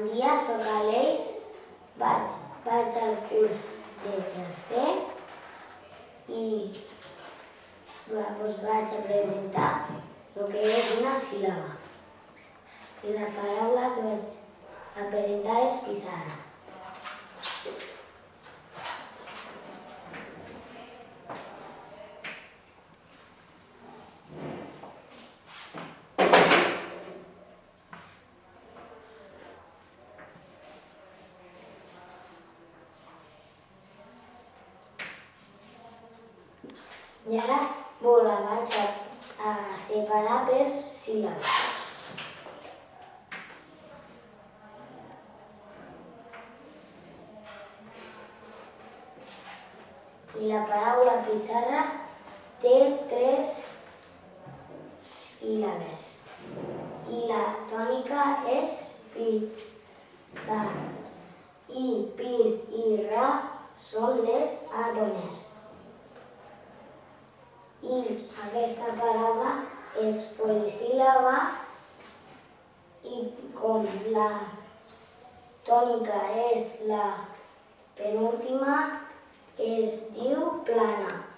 Bon dia, soc Aleix, vaig al curs de tercer i us vaig a presentar el que és una síl·laba. I la paraula que vaig a presentar és pissarra. I ara la vaig a separar per síl·labes. I la paraula pissarra té 3 síl·labes. I la tònica és pissar. I pis i ra són les àtones. I aquesta paraula és polisíl·laba i com la tònica és la penúltima, es diu plana.